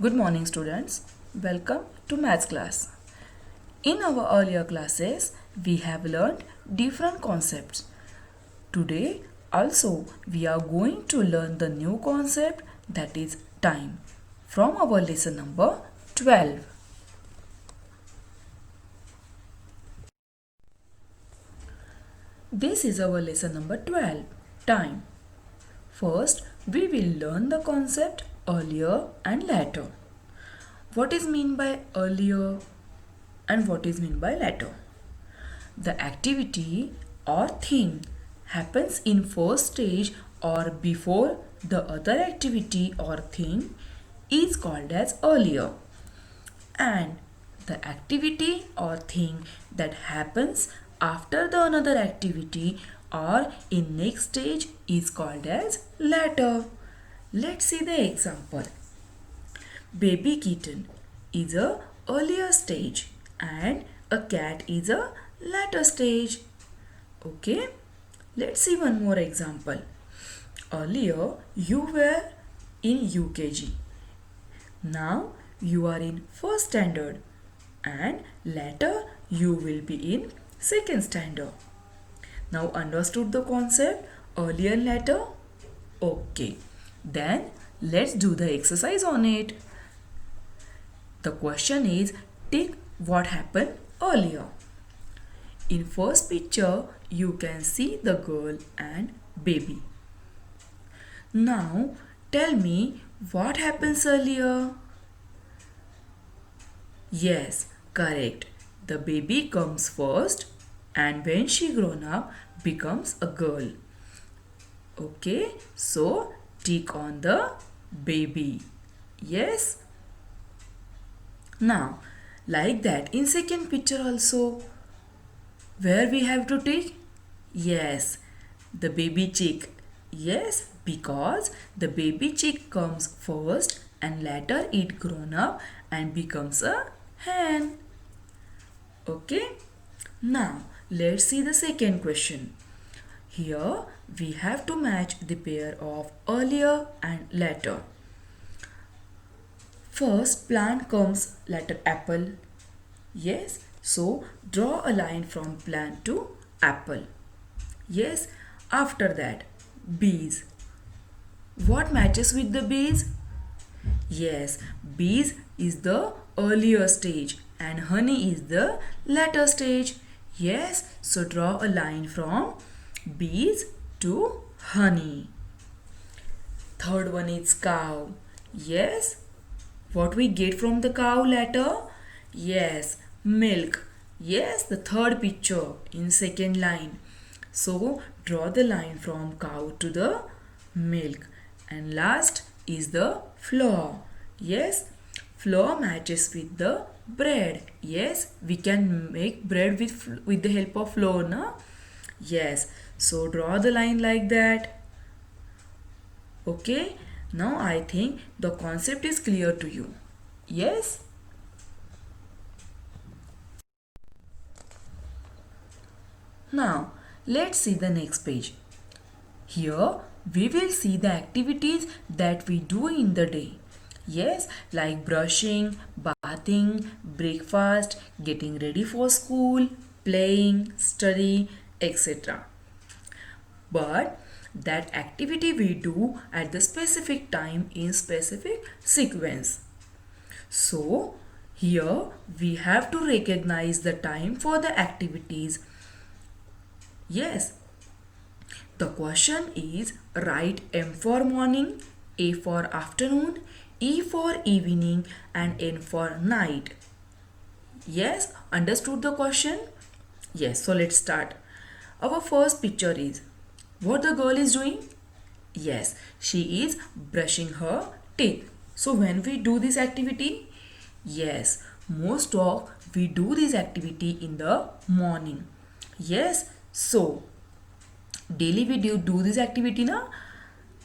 Good morning, students. Welcome to maths class. In our earlier classes, we have learned different concepts. Today, also, we are going to learn the new concept, that is time, from our lesson number 12. This is our lesson number 12, time. First, we will learn the concept earlier and later. What is mean by earlier and what is mean by later? The activity or thing happens in first stage or before the other activity or thing is called as earlier, and the activity or thing that happens after the another activity or in next stage is called as later. Let's see the example. Baby kitten is a earlier stage and a cat is a later stage. Okay, let's see one more example. Earlier you were in UKG. Now you are in first standard and later you will be in second standard. Now understood the concept earlier and later? Okay, then let's do the exercise on it. The question is, tick what happened earlier. In first picture, you can see the girl and baby. Now, tell me what happens earlier. Yes, correct. The baby comes first and when she grown up becomes a girl. Okay, so tick on the baby. Yes. Now, like that in second picture also, where we have to tick? Yes, the baby chick. Yes, because the baby chick comes first and later it grown up and becomes a hen. Okay, now let's see the second question. Here we have to match the pair of earlier and later. First plant comes letter apple. Yes, so draw a line from plant to apple. Yes, after that bees. What matches with the bees? Yes, bees is the earlier stage and honey is the later stage. Yes, so draw a line from bees to honey. Third one is cow. Yes, what we get from the cow later? Yes, milk. Yes, the third picture in second line. So draw the line from cow to the milk. And last is the flour. Yes, flour matches with the bread. Yes, we can make bread with the help of flour, na? Yes, so draw the line like that. Okay, now I think the concept is clear to you. Yes? Now, let's see the next page. Here, we will see the activities that we do in the day. Yes, like brushing, bathing, breakfast, getting ready for school, playing, study, etc. But that activity we do at the specific time in specific sequence. So, here we have to recognize the time for the activities. Yes, the question is write M for morning, A for afternoon, E for evening and N for night. Yes, understood the question? Yes, so let's start. Our first picture is what the girl is doing? Yes, she is brushing her teeth. So when we do this activity? Yes, most of we do this activity in the morning. Yes, so daily we do this activity na?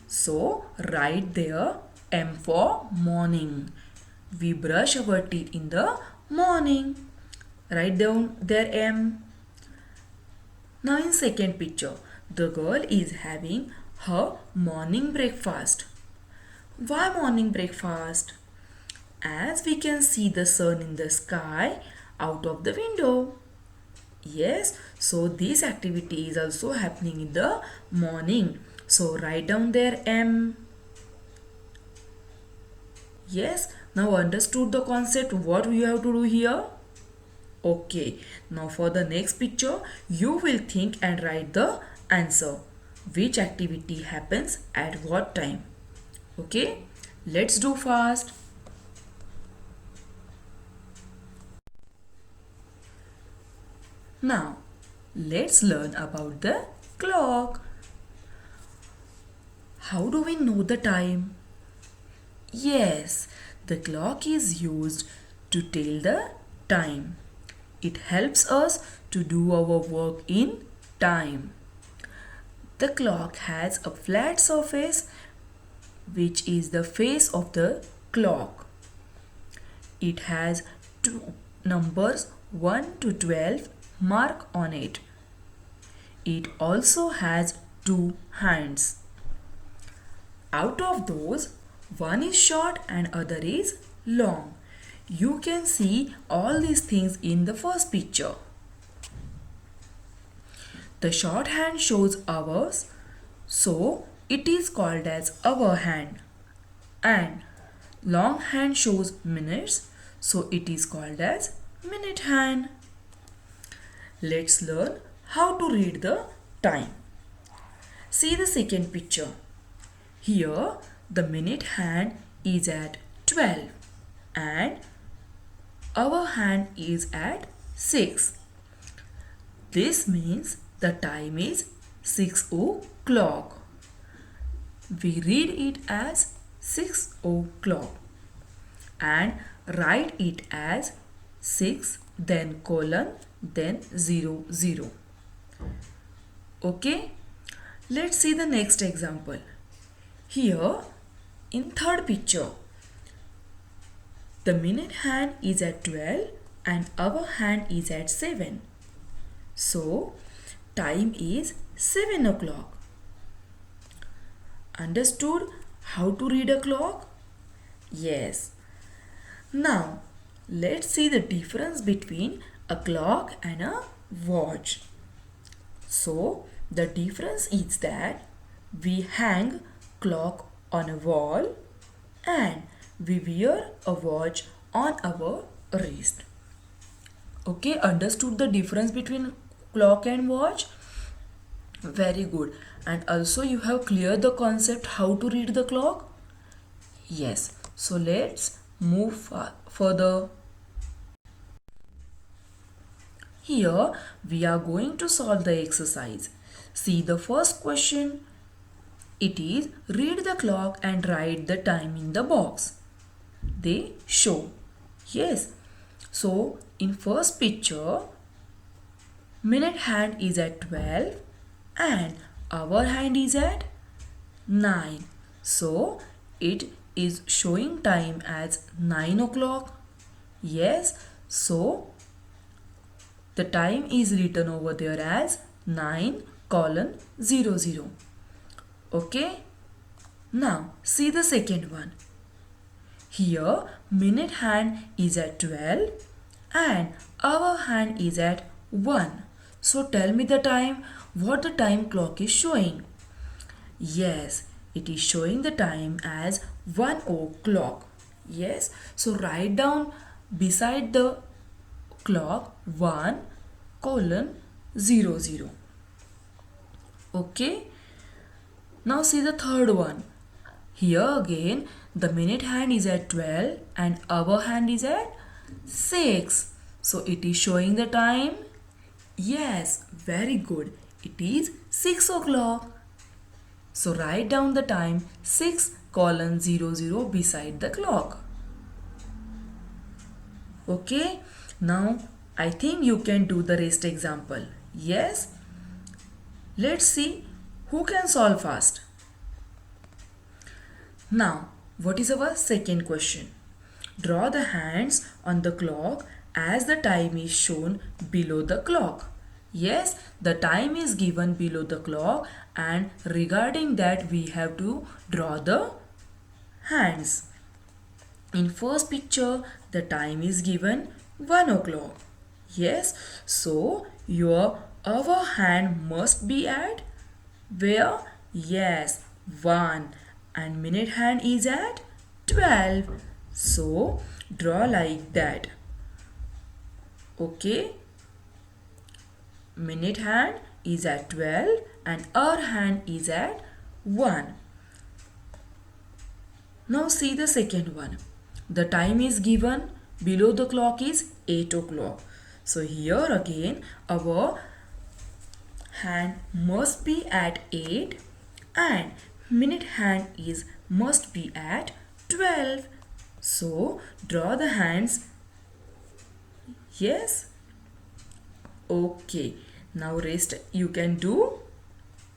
So write there M for morning. We brush our teeth in the morning. Write down there M. Now in second picture, the girl is having her morning breakfast. Why morning breakfast? as we can see the sun in the sky out of the window. Yes, so this activity is also happening in the morning. So write down there M. Yes, now understood the concept what we have to do here? Okay, now for the next picture, you will think and write the answer. Which activity happens at what time? Okay, let's do fast. Now, let's learn about the clock. How do we know the time? Yes, the clock is used to tell the time. It helps us to do our work in time. The clock has a flat surface which is the face of the clock. It has two numbers 1 to 12 mark on it. It also has two hands. Out of those, one is short and other is long. You can see all these things in the first picture. The short hand shows hours, so it is called as hour hand. And long hand shows minutes, so it is called as minute hand. Let's learn how to read the time. See the second picture. Here the minute hand is at 12 and our hand is at 6. This means the time is 6 o'clock. We read it as 6 o'clock and write it as 6 then colon then 00. Okay, let's see the next example. Here in third picture, the minute hand is at 12 and our hand is at 7. So time is 7 o'clock. Understood how to read a clock? Yes. Now let's see the difference between a clock and a watch. So the difference is that we hang clock on a wall and we wear a watch on our wrist. Okay, understood the difference between clock and watch? Very good. And also you have cleared the concept how to read the clock? Yes. So let's move further. Here we are going to solve the exercise. See the first question. It is read the clock and write the time in the box. They show. Yes. So in first picture, minute hand is at 12 and our hand is at 9. So it is showing time as 9 o'clock. Yes. So the time is written over there as 9 colon 00. Okay. Now see the second one. Here minute hand is at 12 and our hand is at 1. So tell me the time, what the time clock is showing. Yes, it is showing the time as 1 o'clock. Yes, so write down beside the clock 1 colon 00. Okay. Now see the third one. Here again the minute hand is at 12 and our hand is at 6. So it is showing the time. Yes, very good. It is 6 o'clock. So write down the time 6 colon 00 beside the clock. Okay. Now I think you can do the rest example. Yes. Let's see who can solve fast. Now, what is our second question? Draw the hands on the clock as the time is shown below the clock. Yes, the time is given below the clock and regarding that we have to draw the hands. In first picture, the time is given 1 o'clock. Yes, so your our hand must be at where? Yes, 1 and minute hand is at 12. So draw like that. Okay, minute hand is at 12 and our hand is at 1. Now see the second one. The time is given below the clock is 8 o'clock. So here again our hand must be at 8 and minute hand is must be at 12. So draw the hands. Yes. Okay. Now rest you can do.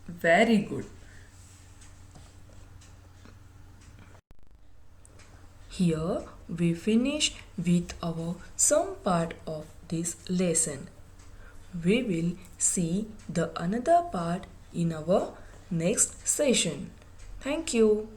Very good. Here we finish with our some part of this lesson. We will see the another part in our next session. Thank you.